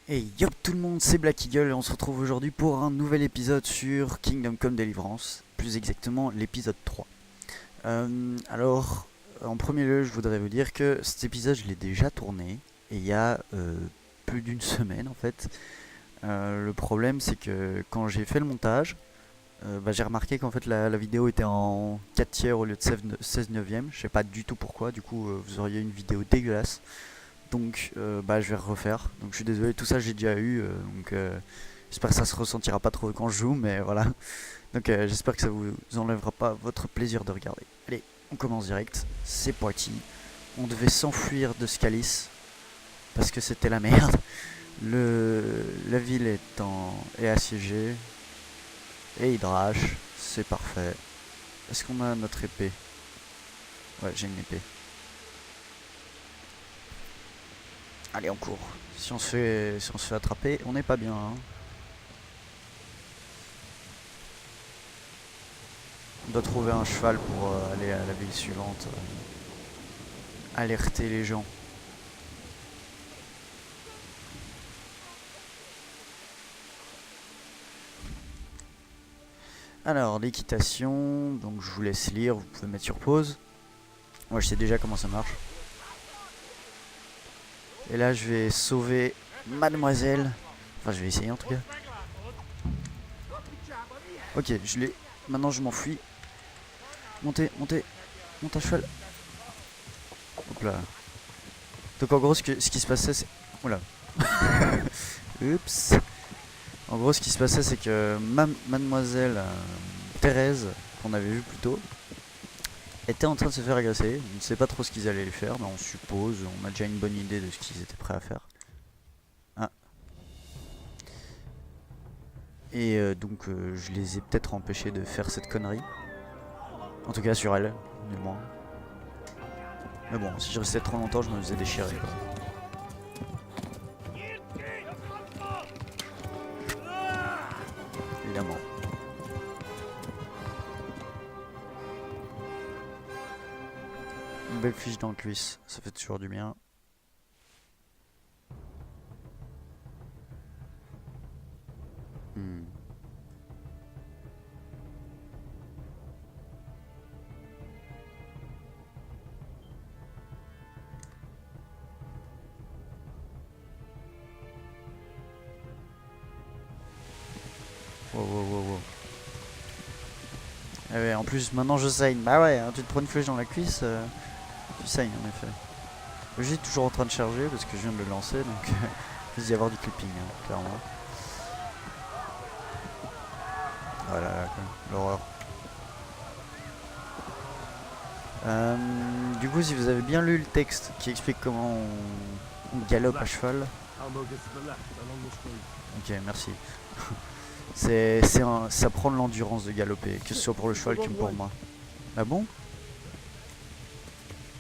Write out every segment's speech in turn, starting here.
Et yop tout le monde, c'est Black Eagle et on se retrouve aujourd'hui pour un nouvel épisode sur Kingdom Come Deliverance, plus exactement l'épisode 3. Alors, en premier lieu, je voudrais vous dire que cet épisode, je l'ai déjà tourné, et il y a plus d'une semaine en fait. Le problème, c'est que quand j'ai fait le montage, j'ai remarqué qu'en fait la vidéo était en 4 tiers au lieu de 16 neuvième. Je sais pas du tout pourquoi, du coup vous auriez une vidéo dégueulasse. Donc je vais refaire. Donc je suis désolé, tout ça j'ai déjà eu. J'espère que ça se ressentira pas trop quand je joue, mais voilà. Donc j'espère que ça vous enlèvera pas votre plaisir de regarder. Allez, on commence direct. C'est parti. On devait s'enfuir de Scalis parce que c'était la merde. La ville est assiégée. Et Hydrache, c'est parfait. Est-ce qu'on a notre épée? Ouais, j'ai une épée. Allez, on court. Si on se fait attraper, on n'est pas bien. Hein. On doit trouver un cheval pour aller à la ville suivante. Alerter les gens. Alors, l'équitation, donc je vous laisse lire, vous pouvez mettre sur pause. Moi, je sais déjà comment ça marche. Et là, je vais sauver mademoiselle. Enfin, je vais essayer en tout cas. Ok, je l'ai. Maintenant, je m'enfuis. Montez, montez. Monte à cheval. Hop là. Donc, en gros, ce qui se passait, c'est... Oula. Oups. En gros, ce qui se passait, c'est que mademoiselle Thérèse, qu'on avait vu plus tôt, était en train de se faire agresser. On ne sait pas trop ce qu'ils allaient lui faire, mais on suppose, on a déjà une bonne idée de ce qu'ils étaient prêts à faire. Ah. Et donc je les ai peut-être empêchés de faire cette connerie. En tout cas sur elle, du moins. Mais bon, si je restais trop longtemps, je me faisais déchirer quoi. Évidemment. Une belle fiche dans le cuisse, ça fait toujours du bien. Wow. Ah ouais, en plus maintenant je saigne. Bah ouais, hein, tu te prends une flèche dans la cuisse, tu saignes en effet. J'ai toujours en train de charger parce que je viens de le lancer, donc il va y avoir du clipping, hein, clairement. Voilà, l'horreur. Du coup, si vous avez bien lu le texte qui explique comment on galope à cheval. Ok, merci. Ça prend de l'endurance de galoper, que ce soit pour le cheval que pour moi. Ah bon?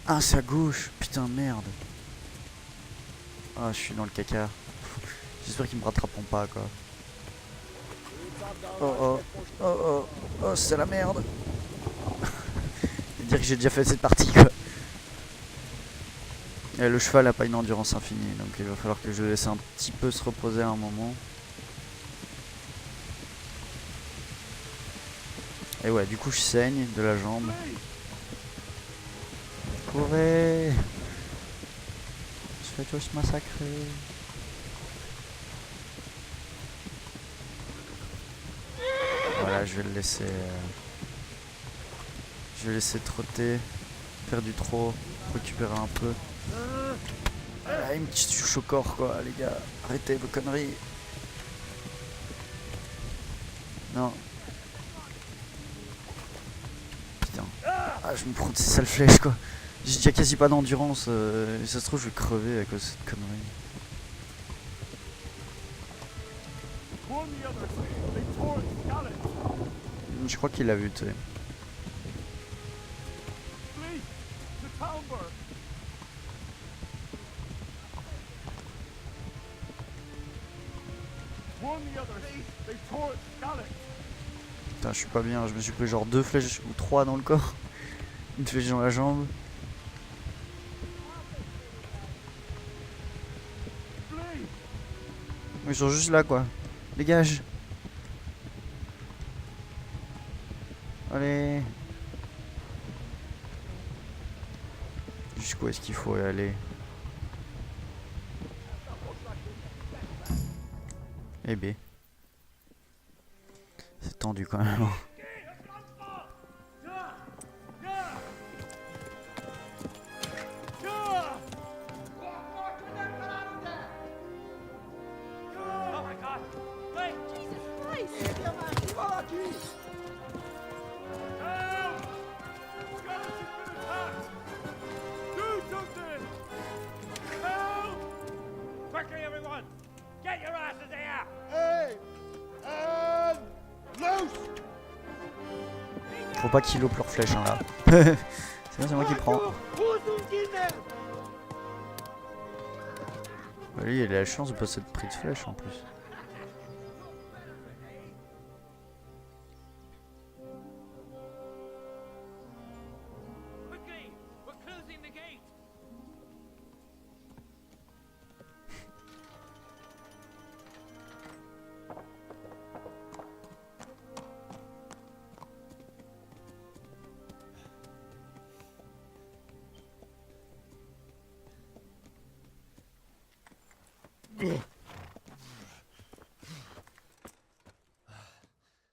Ah, c'est à gauche. Putain, merde. Ah, je suis dans le caca. J'espère qu'ils me rattraperont pas, quoi. Oh, c'est la merde. Dire que j'ai déjà fait cette partie, quoi. Et le cheval a pas une endurance infinie, donc il va falloir que je le laisse un petit peu se reposer à un moment. Et ouais, du coup je saigne de la jambe. Courez! Je fais tous massacrer. Voilà, je vais le laisser. Je vais laisser trotter, faire du trot, récupérer un peu. Ah, une petite touche au corps quoi, les gars. Arrêtez vos conneries. Non. Putain. Ah, je me prends de ces sales flèches quoi. J'ai déjà quasi pas d'endurance. Ça se trouve, je vais crever à cause de cette connerie. Je crois qu'il l'a vu, tu sais. Putain, je suis pas bien, je me suis pris genre 2 flèches ou 3 dans le corps. Une flèche dans la jambe. Ils sont juste là quoi. Dégage. Allez. Jusqu'où est-ce qu'il faut y aller? Eh B. C'est tendu quand même. Faut pas qu'ils loupent leur flèche hein, là. C'est moi qui prends. Lui il a la chance de pas s'être pris de flèche en plus.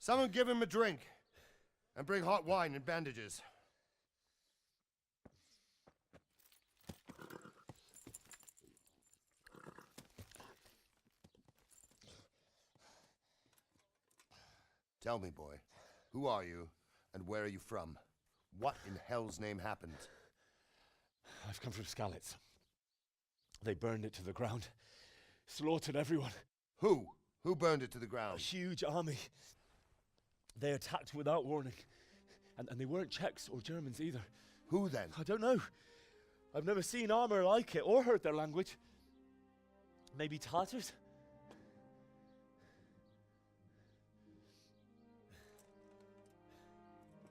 Someone give him a drink. And bring hot wine and bandages. Tell me, boy, who are you and where are you from? What in hell's name happened? I've come from Skalitz. They burned it to the ground. Slaughtered everyone. Who? Who burned it to the A ground? huge army. They attacked without warning. And they weren't Czechs or Germans either. Who then? I don't know. I've never seen armor like it or heard their language. Maybe Tatars?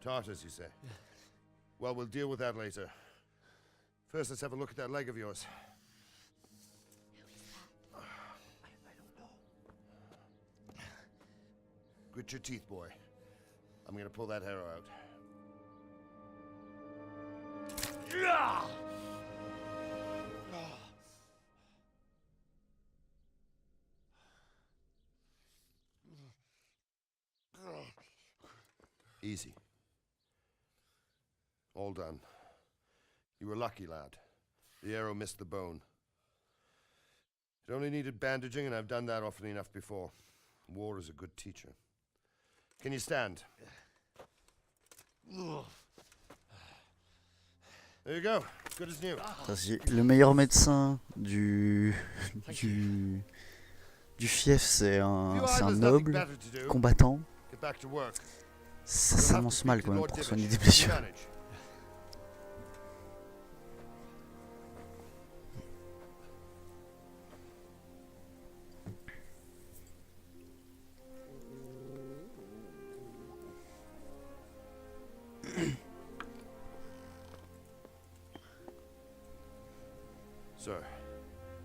Tartars, you say? Yeah. Well, we'll deal with that later. First, let's have a look at that leg of yours. I don't know. Grit your teeth, boy. I'm gonna pull that arrow out. Easy. All done. You were lucky, lad. The arrow missed the bone. It only needed bandaging, and I've done that often enough before. War is a good teacher. Can you stand? There you go. Good as new. Le meilleur médecin du fief, c'est un noble combattant. Ça s'annonce mal quand même pour soigner des blessures. Sir,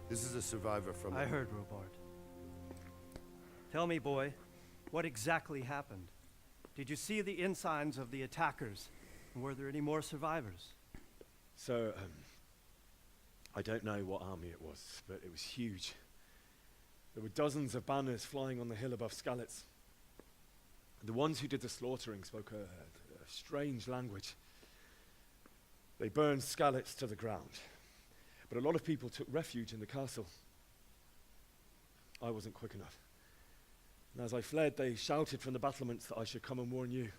this is a survivor from... I heard, Robard. Tell me, boy, what exactly happened? Did you see the ensigns of the attackers? And were there any more survivors? So, I don't know what army it was, but it was huge. There were dozens of banners flying on the hill above Skalitz. The ones who did the slaughtering spoke a strange language. They burned Skalitz to the ground. But a lot of people took refuge in the castle. I wasn't quick enough. And as I fled, they shouted from the battlements that I should come and warn you.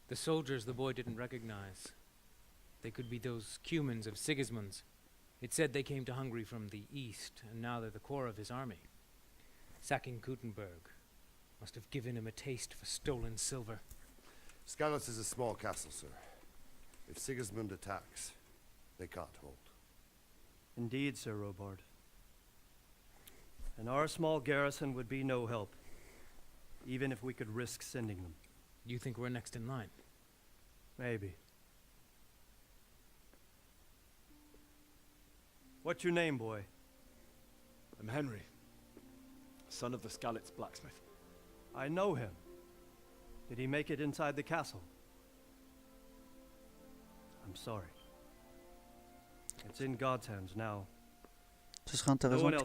The soldiers the boy didn't recognize. They could be those Cumans of Sigismund's. It said they came to Hungary from the east, and now they're the core of his army. Sacking Gutenberg must have given him a taste for stolen silver. Skalitz is a small castle, sir. If Sigismund attacks, they can't hold. Indeed, Sir Robard. And our small garrison would be no help, even if we could risk sending them. You think we're next in line? Maybe. What's your name, boy? I'm Henry. son of the Skalitz blacksmith. I know him. Did he make it inside the castle? I'm sorry. It's in God's hands now. Ce serait intéressant de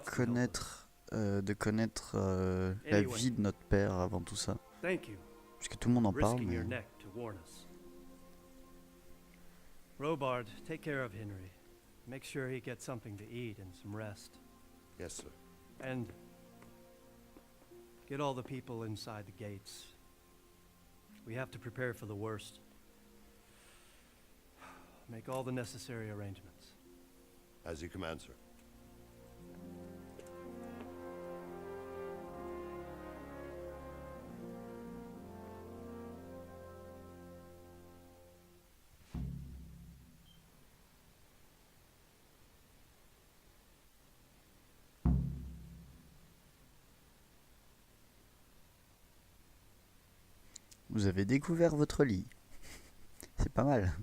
connaître la Anyway. vie de notre père avant tout ça. Thank you. Puisque tout le monde en parle, Risking your mais... neck to warn us. Robard, take care of Henry. Make sure he gets something to eat and some rest. Yes, sir. And get all the people inside the gates. We have to prepare for the worst. Make all the necessary arrangements. As you command, sir. Vous avez découvert votre lit. C'est pas mal.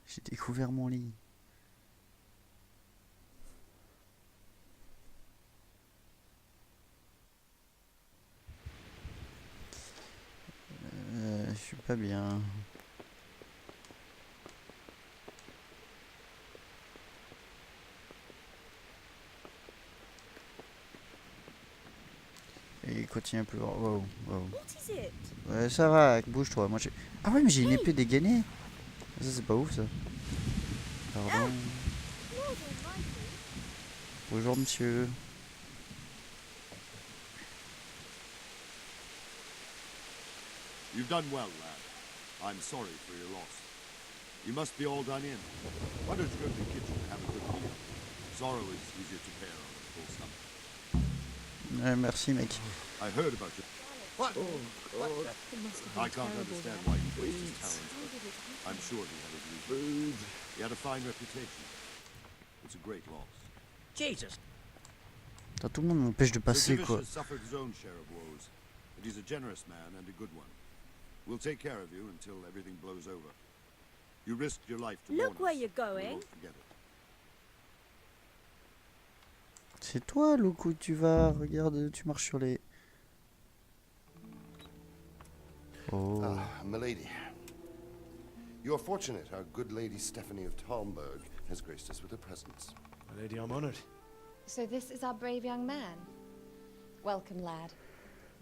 J'ai découvert mon lit. Je suis pas bien. Et continue un peu. Wow, wow. What is it? Ouais, ça va, bouge-toi. Moi, j'ai... Ah ouais, mais j'ai une épée dégainée. Ça, c'est pas ouf, ça. Pardon. Lord Almighty. Bonjour, monsieur. You've done well, lad. I'm sorry for your loss. You must be all done in. Why don't you go to the kitchen and have a good meal? Sorrow is easier to bear on a full stomach. Merci, mec. I heard about you. What? It must have been I can't terrible understand then. why he wastes his talent, How but did it happen? I'm sure he had his reasons. He had a fine reputation. It's a great loss. Jesus. Attends, tout le monde m'empêche de Sir passer, Divish quoi. has suffered his own share of woes, but he's a generous man and a good one. We'll take care of you until everything blows over. You risked your life to Look warn where us. you're We going. won't forget it. C'est toi, Loco, tu vas. Regarde, tu marches sur les... Oh. Ah, milady. You're fortunate our good lady Stephanie of Talmberg has graced us with her presence. My lady, I'm honored. So this is our brave young man. Welcome, lad.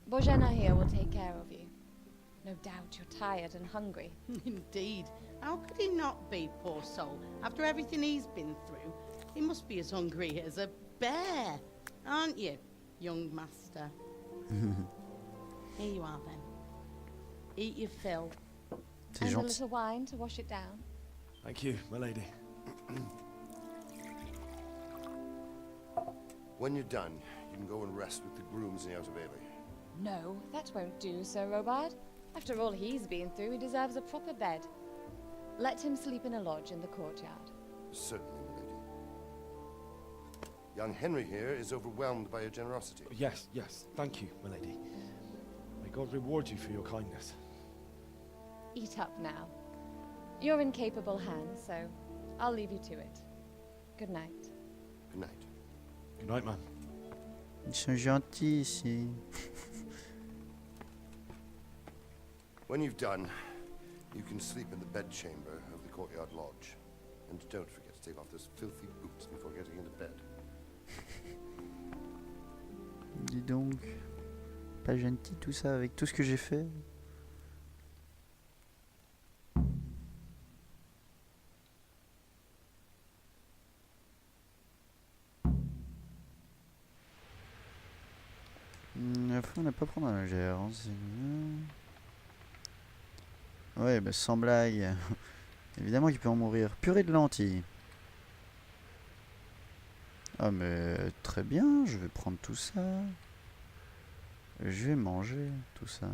Bojana here will take care of you. No doubt you're tired and hungry. Indeed. How could he not be, poor soul? After everything he's been through, he must be as hungry as a bear, aren't you, young master? Here you are, then. Eat your fill. C'est And a gentil. little wine to wash it down. Thank you, my lady. When you're done, you can go and rest with the grooms in the Outer Bailey. No, that won't do, Sir Robard. After all he's been through, he deserves a proper bed. Let him sleep in a lodge in the courtyard. Certainly, milady. Young Henry here is overwhelmed by your generosity. Yes, yes. Thank you, my lady. May God reward you for your kindness. Eat up now. You're in capable hands, so I'll leave you to it. Good night. Good night. Good night, man. Ils sont gentils ici. When you've done, you can sleep in the bedchamber of the courtyard lodge. And don't forget to take off those filthy boots before getting into bed. Dis donc. Pas gentil tout ça avec tout ce que j'ai fait. La fois, on n'a pas prendre la légère. Hein, ouais, bah sans blague. Évidemment qu'il peut en mourir. Purée de lentilles. Ah mais très bien, je vais prendre tout ça. Je vais manger tout ça.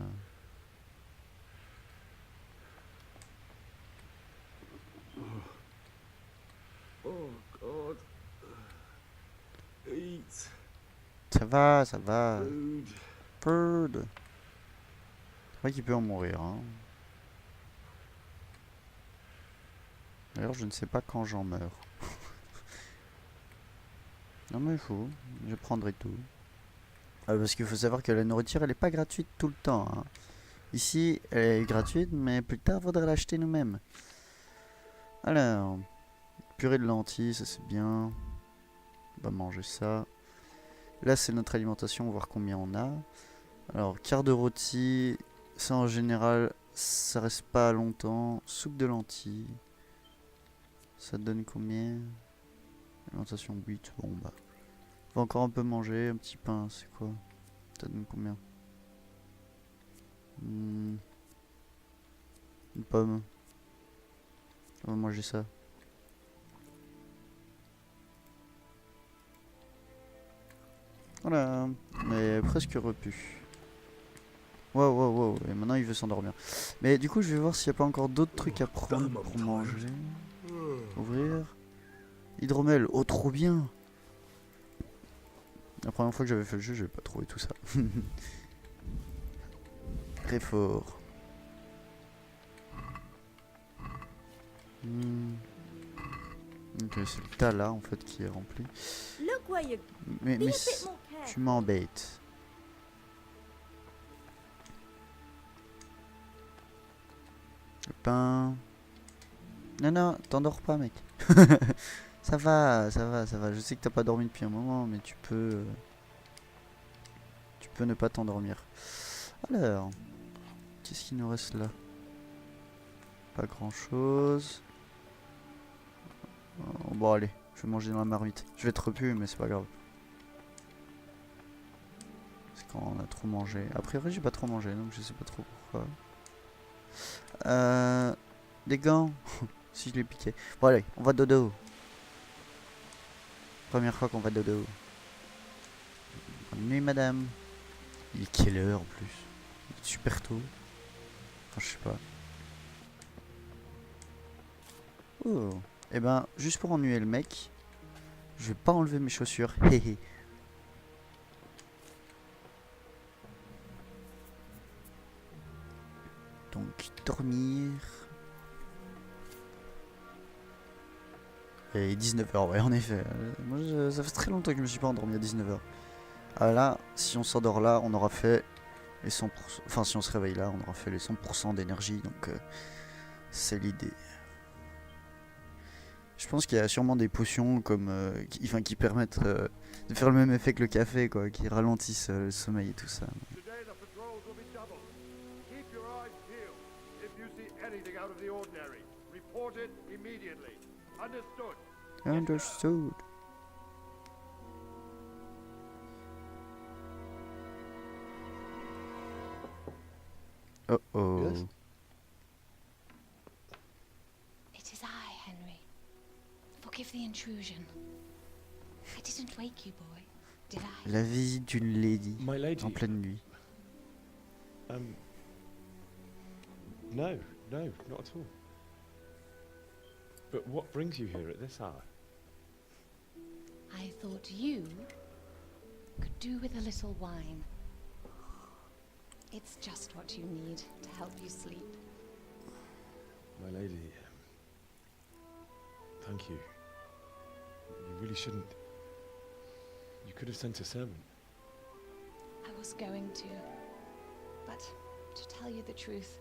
Oh, God. Eat Ça va, ça va. food. Bird. C'est vrai qu'il peut en mourir. Hein. D'ailleurs, je ne sais pas quand j'en meurs. Non mais il faut, je prendrai tout. Parce qu'il faut savoir que la nourriture, elle est pas gratuite tout le temps, hein. Ici, elle est gratuite, mais plus tard, faudra l'acheter nous-mêmes. Alors, purée de lentilles, ça c'est bien. On va manger ça. Là, c'est notre alimentation, on va voir combien on a. Alors, quart de rôti, ça en général, ça reste pas longtemps. Soupe de lentilles, ça donne combien? Alimentation 8, bon bah. On va encore un peu manger, un petit pain, c'est quoi? Ça donne combien? Une pomme. On va manger ça. Voilà, mais presque repu. Wow, wow, wow, et maintenant il veut s'endormir. Mais du coup, je vais voir s'il n'y a pas encore d'autres trucs à prendre pour manger. Ouvrir. Hydromel, oh trop bien! La première fois que j'avais fait le jeu, j'avais pas trouvé tout ça. Très fort. Ok, c'est le tas là en fait qui est rempli. Look where you Mais be a bit more tu careful. m'embêtes. Le pain. Non, non, t'endors pas, mec. Ça va, ça va, ça va. Je sais que t'as pas dormi depuis un moment, mais tu peux ne pas t'endormir. Alors, qu'est-ce qu'il nous reste là? Pas grand-chose. Oh, bon, allez, je vais manger dans la marmite. Je vais être repu, mais c'est pas grave. C'est quand on a trop mangé. A priori, j'ai pas trop mangé, donc je sais pas trop pourquoi. Des gants. Si je les piquais. Bon, allez, on va dodo. Première fois qu'on va dodo. Bonne nuit, madame. Il est quelle heure en plus? Il est super tôt. Enfin, je sais pas. Oh. Et ben, juste pour ennuyer le mec, je vais pas enlever mes chaussures. Hehe. Donc, dormir. Et 19h, ouais, en effet. Moi, ça fait très longtemps que je me suis pas endormi à 19h. Ah là, si on s'endort là, on aura fait les 100%. Enfin, si on se réveille là, on aura fait les 100% d'énergie. Donc, c'est l'idée. Je pense qu'il y a sûrement des potions comme, qui permettent de faire le même effet que le café, quoi, qui ralentissent le sommeil et tout ça. Today the patrols will be doubled. Keep your eyes peeled. If you see anything out of the ordinary, report it immediately. Understood? Understood. Oh oh. Yes? It is I, Henry. Forgive the intrusion. I didn't wake you, boy, did I? La visite d'une lady My lady. en pleine nuit. No, no, not at all. But what brings you here at this hour? I thought you could do with a little wine. It's just what you need to help you sleep. My lady, thank you. You really shouldn't. You could have sent a servant. I was going to, but to tell you the truth,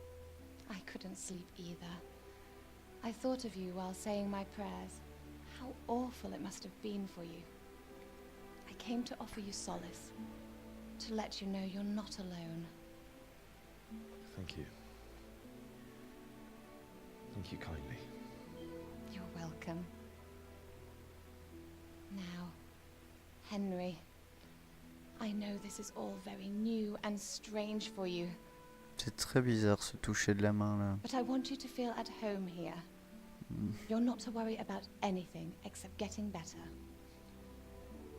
I couldn't sleep either. I thought of you while saying my prayers. How awful it must have been for you. I came to offer you solace, to let you know you're not alone. Thank you. Thank you kindly. You're welcome. Now, Henry, I know this is all very new and strange for you, C'est très bizarre ce toucher de la main là. but I want you to feel at home here. You're not to worry about anything except getting better.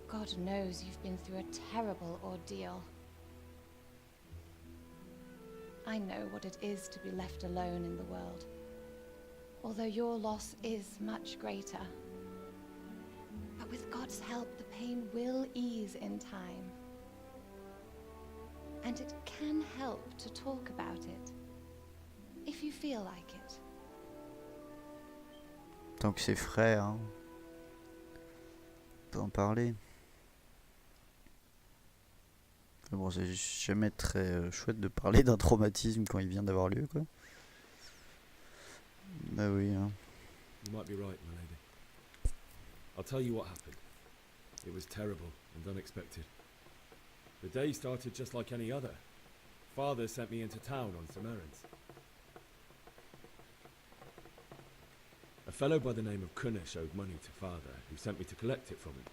God knows you've been through a terrible ordeal. I know what it is to be left alone in the world, although your loss is much greater. But with God's help, the pain will ease in time. And it can help to talk about it, if you feel like it. Tant que c'est frais, hein. On peut en parler. Mais bon, c'est jamais très chouette de parler d'un traumatisme quand il vient d'avoir lieu, quoi. Bah oui, hein. You might be right, my lady. I'll tell you what happened. It was terrible and unexpected. The day started just like any other. Father sent me into town on some errands. A fellow by the name of Kunish owed money to Father, who sent me to collect it from him.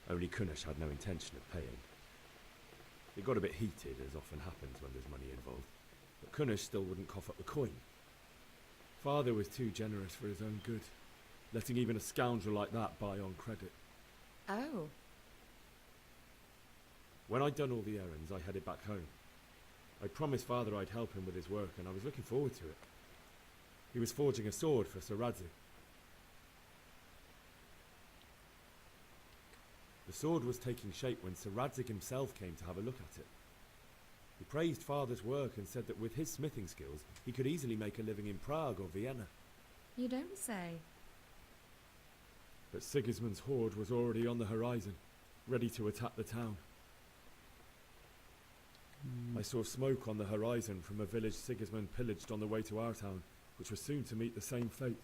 Only Kunish had no intention of paying. It got a bit heated, as often happens when there's money involved, but Kunish still wouldn't cough up the coin. Father was too generous for his own good, letting even a scoundrel like that buy on credit. Oh. When I'd done all the errands, I headed back home. I promised Father I'd help him with his work, and I was looking forward to it. He was forging a sword for Sir Radzik. The sword was taking shape when Sir Radzik himself came to have a look at it. He praised Father's work and said that with his smithing skills, he could easily make a living in Prague or Vienna. You don't say. But Sigismund's horde was already on the horizon, ready to attack the town. I saw smoke on the horizon from a village Sigismund pillaged on the way to our town, which was soon to meet the same fate.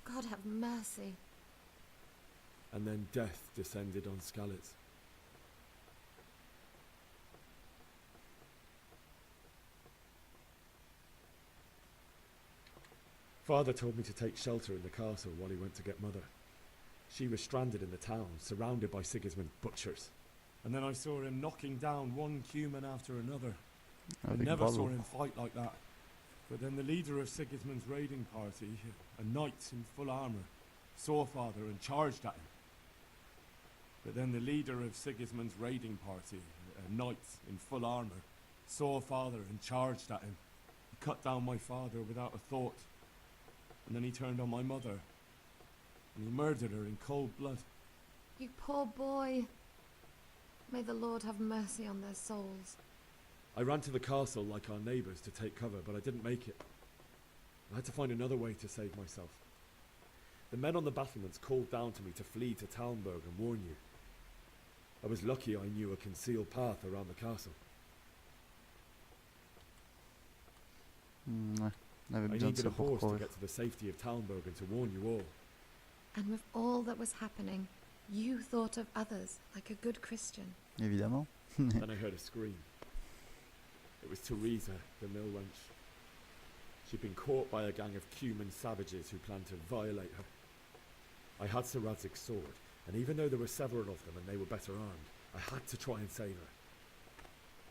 God have mercy. And then death descended on Skalitz. Father told me to take shelter in the castle while he went to get Mother. She was stranded in the town, surrounded by Sigismund's butchers. And then I saw him knocking down one human after another. I never saw him fight like that. But then the leader of Sigismund's raiding party, a knight in full armour, saw Father and charged at him. But then the leader of Sigismund's raiding party, a knight in full armour, saw Father and charged at him. He cut down my father without a thought. And then he turned on my mother. And he murdered her in cold blood. You poor boy. May the Lord have mercy on their souls. I ran to the castle like our neighbours to take cover, but I didn't make it. I had to find another way to save myself. The men on the battlements called down to me to flee to Talmberg and warn you. I was lucky I knew a concealed path around the castle. Ouais. On avait I besoin de needed ça a pour horse to courir. get to the safety of Talmberg and to warn you all. And with all that was happening, you thought of others like a good Christian. Évidemment. Then I heard a scream. It was Teresa, the mill wench. She'd been caught by a gang of Cuman savages who planned to violate her. I had Sir Radzig's sword, and even though there were several of them and they were better armed, I had to try and save her.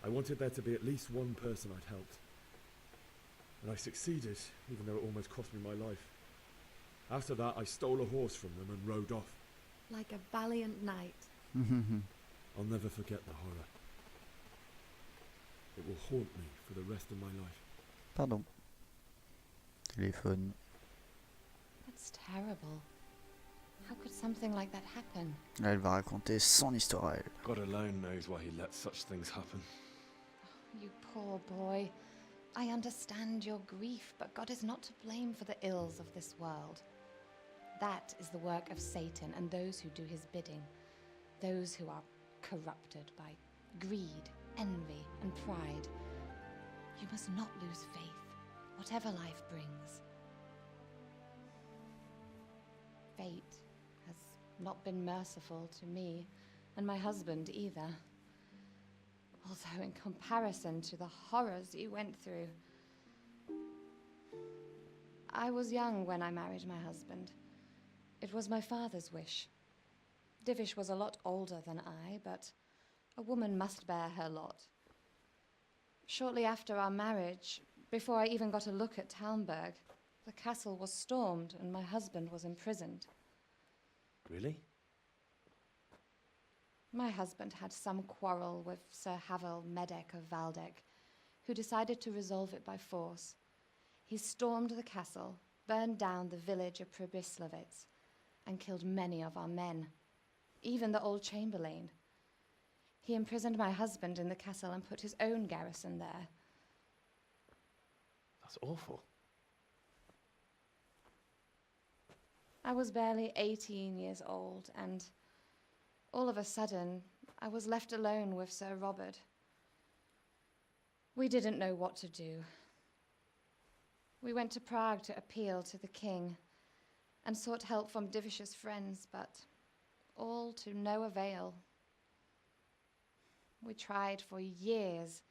I wanted there to be at least one person I'd helped. And I succeeded, even though it almost cost me my life. After that, I stole a horse from them and rode off. Like a valiant knight. I'll never forget the horror. It will haunt me for the rest of my life. Pardon. Téléphone. That's terrible. How could something like that happen? Là, elle va raconter son histoire à elle. God alone knows why he lets such things happen. You poor boy. I understand your grief, but God is not to blame for the ills of this world. That is the work of Satan and those who do his bidding. Those who are corrupted by greed, envy, and pride. You must not lose faith, whatever life brings. Fate has not been merciful to me, and my husband either. Although in comparison to the horrors you went through. I was young when I married my husband. It was my father's wish. Divish was a lot older than I, but a woman must bear her lot. Shortly after our marriage, before I even got a look at Talmberg, the castle was stormed and my husband was imprisoned. Really? My husband had some quarrel with Sir Havel Medek of Valdek, who decided to resolve it by force. He stormed the castle, burned down the village of Pribyslavitz, and killed many of our men, even the old chamberlain. He imprisoned my husband in the castle and put his own garrison there. That's awful. I was barely 18 years old, and all of a sudden, I was left alone with Sir Robert. We didn't know what to do. We went to Prague to appeal to the king and sought help from Divish's friends, but all to no avail. We tried for years,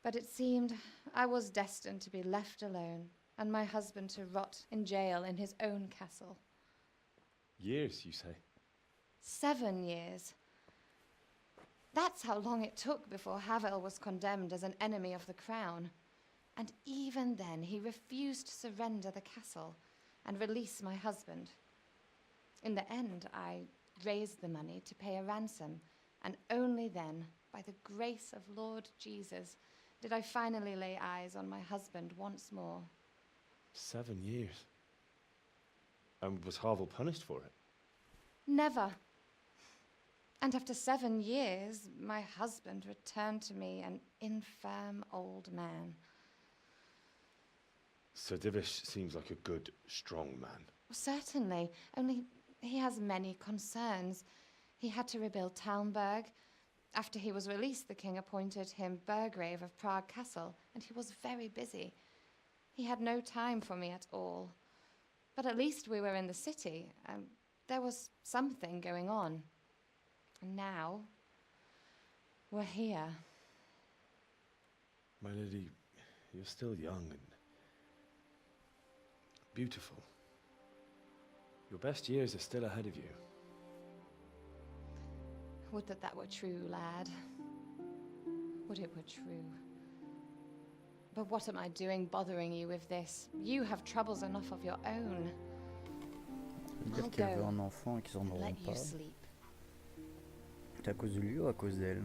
but it seemed I was destined to be left alone and my husband to rot in jail in his own castle. Years, you say? 7 years. That's how long it took before Havel was condemned as an enemy of the crown. And even then, he refused to surrender the castle and release my husband. In the end, I raised the money to pay a ransom, and only then, by the grace of Lord Jesus, did I finally lay eyes on my husband once more. 7 years? And was Havel punished for it? Never. And after 7 years, my husband returned to me an infirm old man. Sir Divish seems like a good, strong man. Certainly, only he has many concerns. He had to rebuild Talmberg. After he was released, the king appointed him Burgrave of Prague Castle, and he was very busy. He had no time for me at all. But at least we were in the city, and there was something going on. And now, we're here. My lady, you're still young and beautiful. Your best years are still ahead of you. Would that that were true, lad. Would it were true. But what am I doing bothering you with this? You have troubles enough of your own. Dire qu'elle veut un enfant et qu'ils en auront Let you pas. sleep. C'est à cause de lui ou à cause d'elle?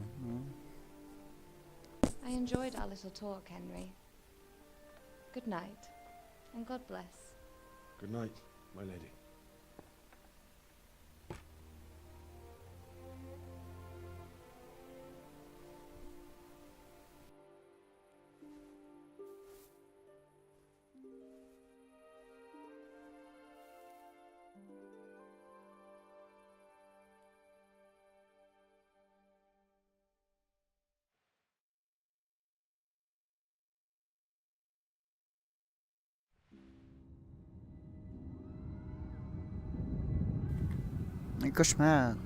I enjoyed our little talk, Henry. Good night, and God bless. Good night, my lady. Un cauchemar.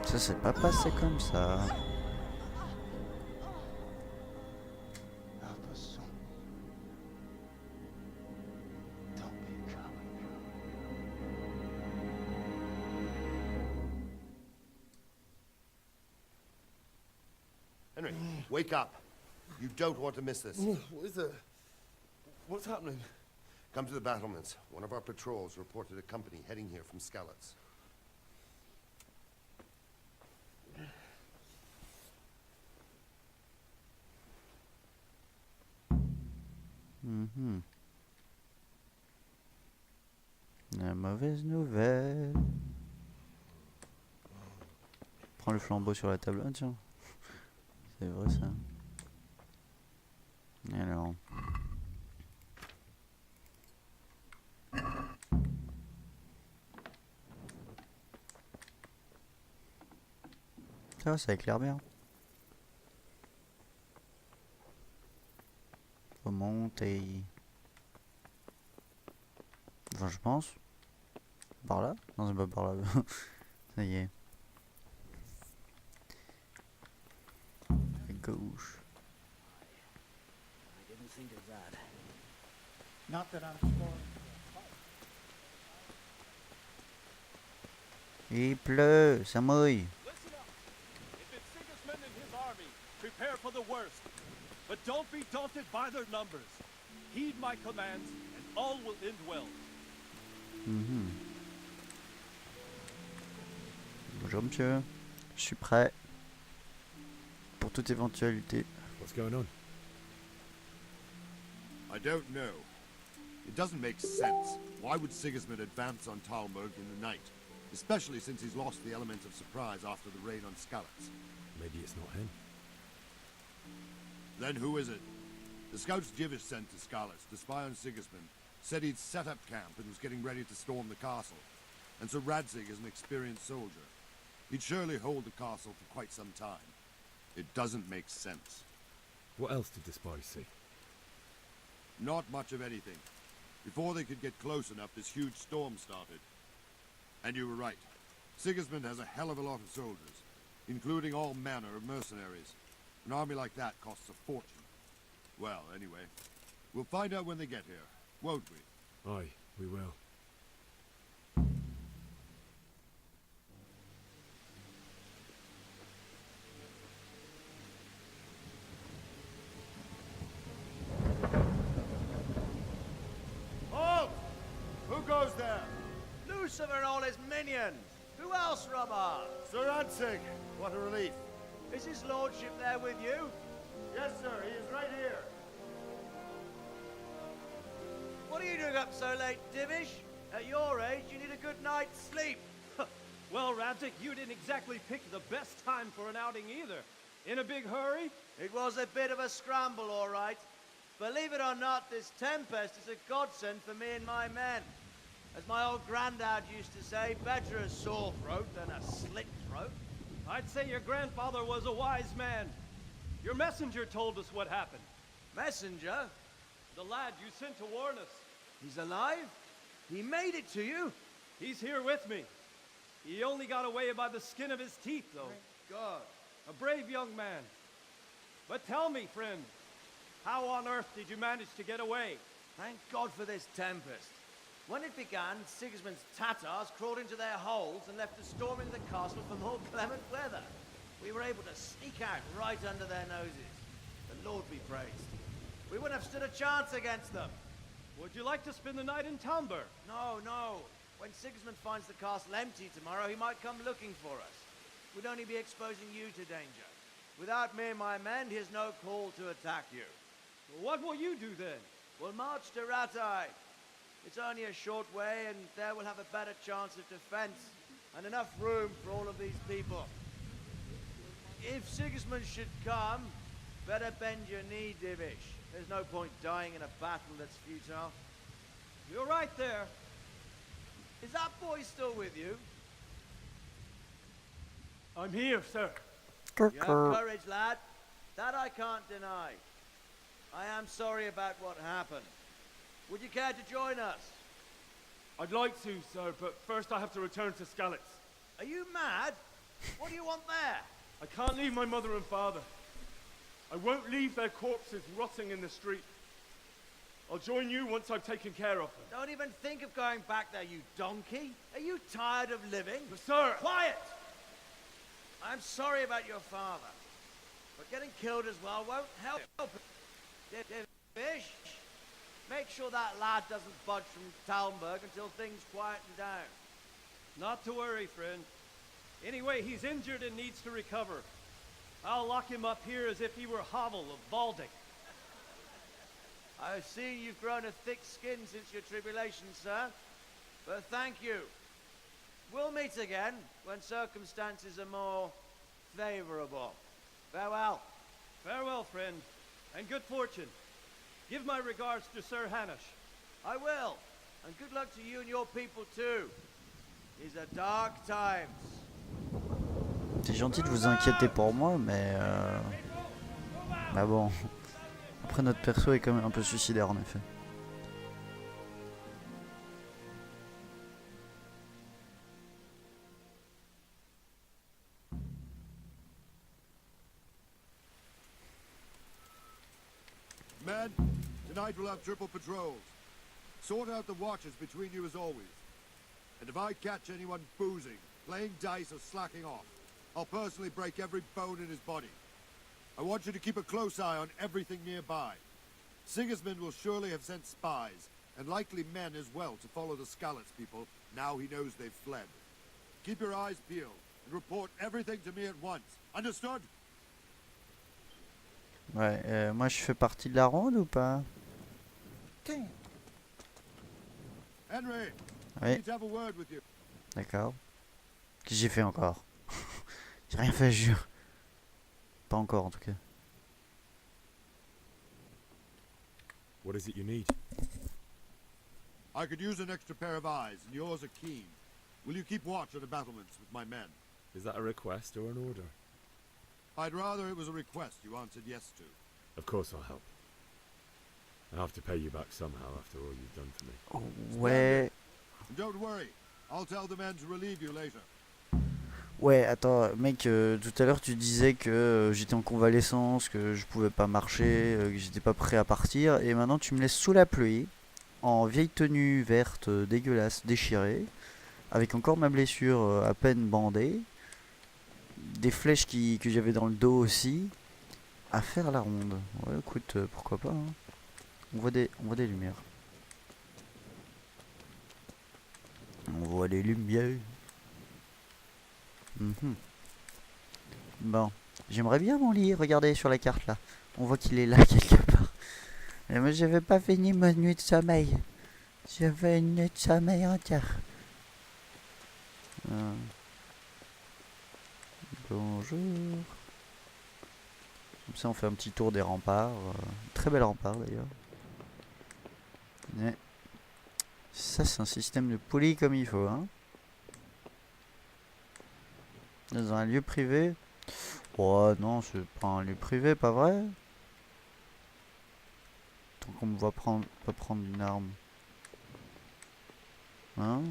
Ça s'est pas passé comme ça. Help us, son. Don't be a coward. Henry, wake up. You don't want to miss this. What is it? What's happening? Come to the battlements. One of our patrols reported a company heading here from Skalitz. La mauvaise nouvelle. Prends le flambeau sur la table. Ah tiens. C'est vrai ça. Alors. Ça éclaire bien. Faut monter. Enfin, je pense. Par là? Non, c'est pas par là. Ça y est. À gauche. I didn't think of that. Not that I'm spoiling. Il pleut, ça mouille. Listen up. If it's Sigismund and his army, prepare for the worst. But don't be daunted by their numbers. Heed my commands, and all will end well. Bonjour monsieur, je suis prêt pour toute éventualité. What's going on? I don't know. It doesn't make sense. Why would Sigismund advance on Talmberg in the night? especially since he's lost the element of surprise after the raid on Skalitz. Maybe it's not him. Then who is it? The scouts Jivish sent to Skalitz to spy on Sigismund said he'd set up camp and was getting ready to storm the castle. And so Radzig is an experienced soldier. He'd surely hold the castle for quite some time. It doesn't make sense. What else did the spies see? Not much of anything. Before they could get close enough, this huge storm started. And you were right. Sigismund has a hell of a lot of soldiers, including all manner of mercenaries. An army like that costs a fortune. Well, anyway, we'll find out when they get here, won't we? Aye, we will. Halt! Who goes there? Lucifer and all his minions. Who else, Robber? Sir Radzig. What a relief. Is his lordship there with you? Yes, sir. He is right here. What are you doing up so late, Divish? At your age, you need a good night's sleep. Well, Radzig, you didn't exactly pick the best time for an outing either. In a big hurry? It was a bit of a scramble, all right. Believe it or not, this tempest is a godsend for me and my men. As my old granddad used to say, better a sore throat than a slit throat. I'd say your grandfather was a wise man. Your messenger told us what happened. Messenger? The lad you sent to warn us. He's alive? He made it to you? He's here with me. He only got away by the skin of his teeth, though. Thank God. A brave young man. But tell me, friend, how on earth did you manage to get away? Thank God for this tempest. When it began, Sigismund's Tatars crawled into their holes and left us storming the castle for more clement weather. We were able to sneak out right under their noses. The Lord be praised. We wouldn't have stood a chance against them. Would you like to spend the night in Talmberg? No, no. When Sigismund finds the castle empty tomorrow, he might come looking for us. We'd only be exposing you to danger. Without me and my men, he has no call to attack you. What will you do then? We'll march to Ratai. It's only a short way, and there we'll have a better chance of defense and enough room for all of these people. If Sigismund should come, better bend your knee, Divish. There's no point dying in a battle that's futile. You're right there. Is that boy still with you? I'm here, sir. You have courage, lad. That I can't deny. I am sorry about what happened. Would you care to join us? I'd like to, sir, but first I have to return to Skalitz. Are you mad? What do you want there? I can't leave my mother and father. I won't leave their corpses rotting in the street. I'll join you once I've taken care of them. Don't even think of going back there, you donkey. Are you tired of living? But sir! Quiet! I'm sorry about your father, but getting killed as well won't help. Fish, make sure that lad doesn't budge from Talmberg until things quieten down. Not to worry, friend. Anyway, he's injured and needs to recover. I'll lock him up here as if he were Havel of Baldic. I see you've grown a thick skin since your tribulation, sir. But thank you. We'll meet again when circumstances are more favorable. Farewell. Farewell, friend, and good fortune. Give my regards to Sir Hanush. I will. And good luck to you and your people too. These are dark times. C'est gentil de vous inquiéter pour moi, mais bah bon. Après, notre perso est quand même un peu suicidaire en effet. Men, tonight we'll have triple patrols. Sort out the watches between you as always. And if I catch anyone boozing, playing dice or slacking off, I'll personally break every bone in his body. I want you to keep a close eye on everything nearby. Sigismund will surely have sent spies, and likely men as well, to follow the Skalitz people, now he knows they've fled. Keep your eyes peeled, and report everything to me at once. Understood? Ouais, moi je fais partie de la ronde ou pas? Henry, I Oui, need to have a word with you. d'accord. Qu'est-ce que j'ai fait encore? J'ai rien fait, je jure. Pas encore en tout cas. What is it you need? I could use an extra pair of eyes, and yours are keen. Will you keep watch at the battlements with my men? Is that a request or an order? I'd rather it was a request you answered yes to. Of course I'll help. I have to pay you back somehow after all you've done for me. Ouais. And don't worry, I'll tell the men to relieve you later. Ouais, attends, mec, tout à l'heure tu disais que j'étais en convalescence, que je pouvais pas marcher, que j'étais pas prêt à partir, et maintenant tu me laisses sous la pluie, en vieille tenue verte dégueulasse, déchirée, avec encore ma blessure à peine bandée, des flèches que j'avais dans le dos aussi, à faire la ronde. Ouais, écoute, pourquoi pas, hein. On voit des lumières. On voit des lumières. Bon, j'aimerais bien mon lit, regardez sur la carte là. On voit qu'il est là quelque part. Mais moi j'avais pas fini ma nuit de sommeil. J'avais une nuit de sommeil entière. Bonjour. Comme ça on fait un petit tour des remparts. Très bel rempart d'ailleurs. Ouais. Ça c'est un système de poli comme il faut, hein. Dans un lieu privé. Oh non, c'est pas un lieu privé, pas vrai? Tant qu'on me voit pas prendre une arme. Hein?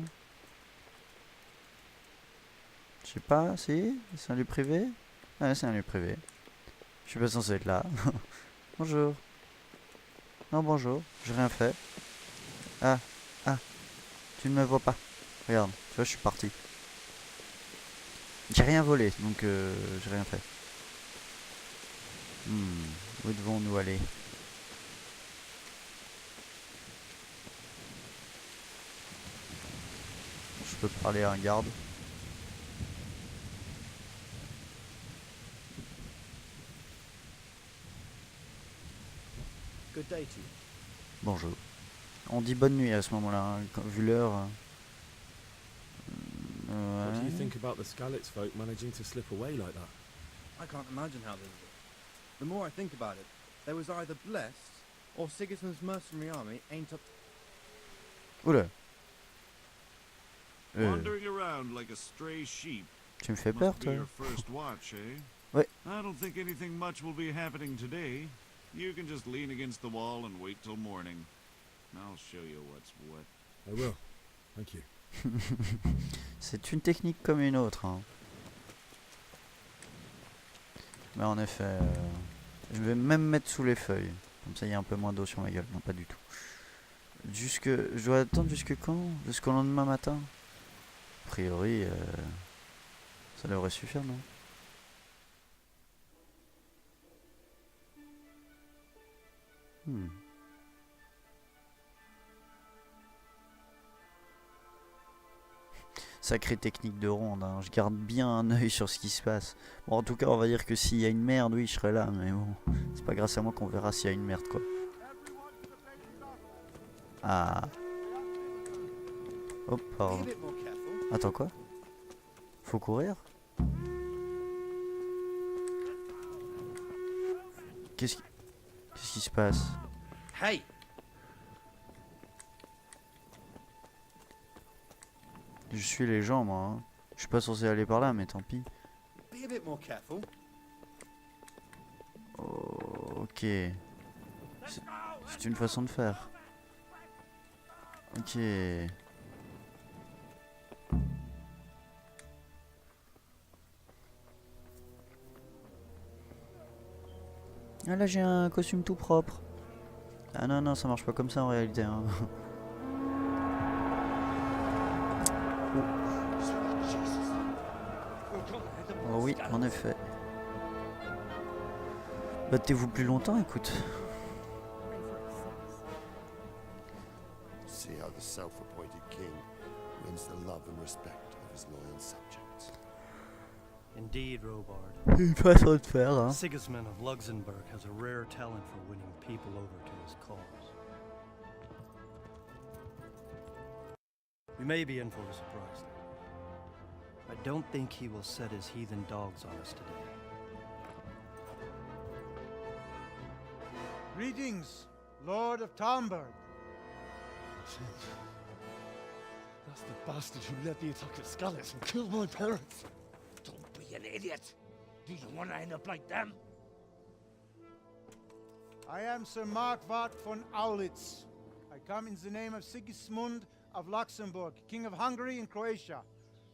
Je sais pas, si? C'est un lieu privé? Ouais, c'est un lieu privé. Je suis pas censé être là. Bonjour. Non, bonjour, j'ai rien fait. Ah, tu ne me vois pas. Regarde, tu vois, je suis parti. J'ai rien volé, donc j'ai rien fait. Où devons-nous aller? Je peux parler à un garde. Good day to you. Bonjour. On dit bonne nuit à ce moment-là, hein, vu l'heure. What do you Ouais. think about the Skalitz folk managing to slip away like that? I can't imagine how they did it. The more I think about it, they was either blessed, or Sigismund's mercenary army ain't up. Oula. Wandering around like a stray sheep. Tu me fais peur, Must be toi. your first watch, eh? Ouais. I don't think anything much will be happening today. You can just lean against the wall and wait till morning. I'll show you what's what. I will. Thank you. C'est une technique comme une autre, hein. Mais en effet, je vais même mettre sous les feuilles. Comme ça, il y a un peu moins d'eau sur ma gueule. Non, pas du tout. Je dois attendre jusque quand? Jusqu'au lendemain matin? A priori, ça devrait suffire, non? Sacrée technique de ronde, hein. Je garde bien un œil sur ce qui se passe. Bon, en tout cas, on va dire que s'il y a une merde, oui, je serai là, mais bon, c'est pas grâce à moi qu'on verra s'il y a une merde, quoi. Ah. Hop, pardon. Attends, quoi? Faut courir? Qu'est-ce qui se passe? Hey! Je suis les gens, moi, hein. Je suis pas censé aller par là, mais tant pis. Be a bit more careful. Oh, ok. C'est une façon de faire. Ok. Ah là j'ai un costume tout propre. Ah non non ça marche pas comme ça en réalité, hein. Oh oui en effet. Battez-vous plus longtemps, écoute. See how the self-appointed king wins the love and respect of his loyal subjects. Indeed, Robard. Une façon de faire, hein. Sigismund of Luxembourg has a rare talent for winning people over to his cause. We may be in for a surprise. I don't think he will set his heathen dogs on us today. Greetings, Lord of Talmberg. That's the bastard who led the attack at Scarlet and killed my parents. Don't be an idiot. Do you want to end up like them? I am Sir Markwart von Aulitz. I come in the name of Sigismund of Luxembourg, King of Hungary and Croatia,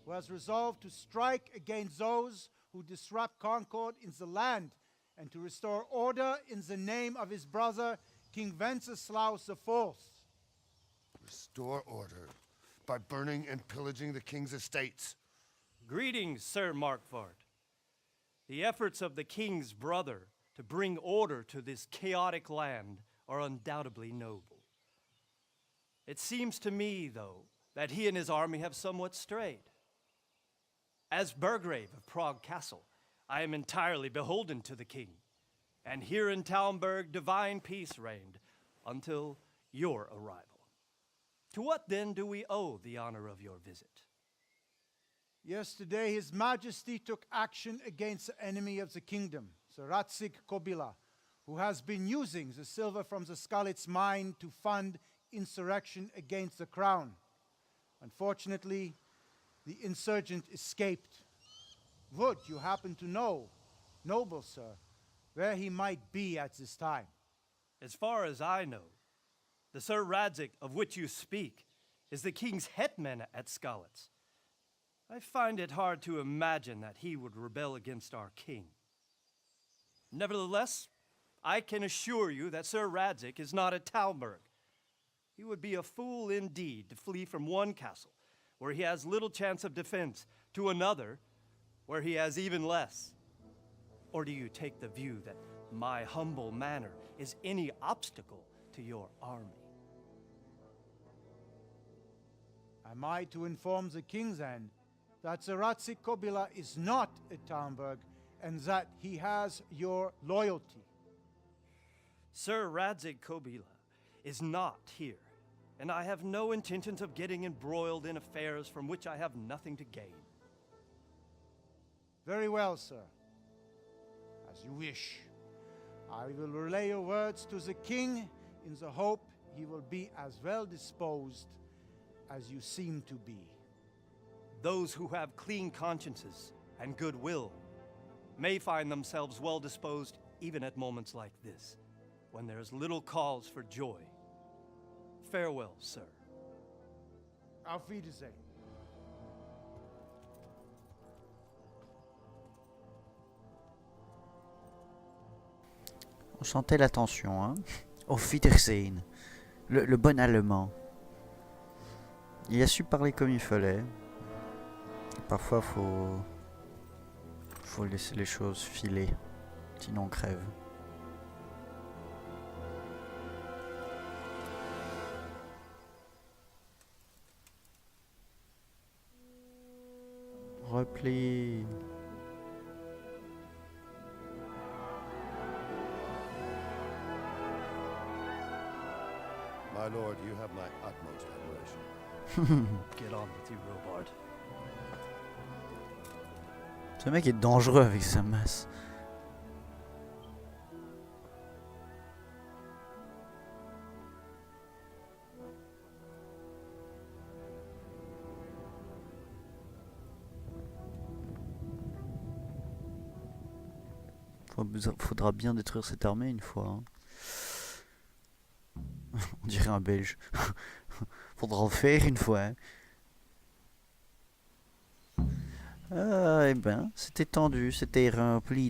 who has resolved to strike against those who disrupt concord in the land and to restore order in the name of his brother, King Wenceslaus IV. Restore order by burning and pillaging the king's estates. Greetings, Sir Markwart. The efforts of the king's brother to bring order to this chaotic land are undoubtedly noble. It seems to me, though, that he and his army have somewhat strayed. As Burgrave of Prague Castle, I am entirely beholden to the king, and here in Talmberg divine peace reigned until your arrival. To what then do we owe the honor of your visit? Yesterday, His Majesty took action against the enemy of the kingdom, Sir Radzig Kobyla, who has been using the silver from the Skalitz mine to fund insurrection against the crown. Unfortunately, the insurgent escaped. Would you happen to know, noble sir, where he might be at this time? As far as I know, the Sir Radzig of which you speak is the king's hetman at Skalitz. I find it hard to imagine that he would rebel against our king. Nevertheless, I can assure you that Sir Radzig is not at Talmberg. He would be a fool indeed to flee from one castle where he has little chance of defense to another where he has even less. Or do you take the view that my humble manner is any obstacle to your army? Am I to inform the king then that Sir Radzig Kobyla is not at Talmberg and that he has your loyalty? Sir Radzig Kobyla is not here, and I have no intentions of getting embroiled in affairs from which I have nothing to gain. Very well, sir. As you wish. I will relay your words to the king in the hope he will be as well disposed as you seem to be. Those who have clean consciences and goodwill may find themselves well disposed even at moments like this, when there is little cause for joy. Farewell, sir. Auf Wiedersehen. On sentait la tension, hein. Auf Wiedersehen. Le bon allemand. Il a su parler comme il fallait. Parfois, faut laisser les choses filer, sinon on crève. Repli. My lord, you have my utmost admiration. Get on with you, Robard. Ce mec est dangereux avec sa masse. Faudra bien détruire cette armée une fois. Hein. On dirait un Belge. Faudra en faire une fois. Hein. Ah, eh ben, c'était tendu, c'était rempli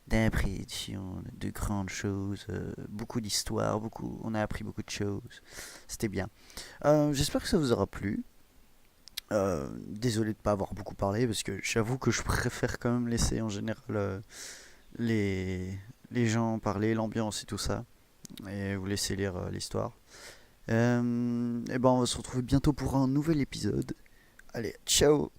d'impressions, de grandes choses, beaucoup d'histoires, on a appris beaucoup de choses. C'était bien. J'espère que ça vous aura plu. Désolé de ne pas avoir beaucoup parlé, parce que j'avoue que je préfère quand même laisser en général les gens parler, l'ambiance et tout ça, et vous laisser lire l'histoire. Et ben, on va se retrouver bientôt pour un nouvel épisode. Allez, ciao!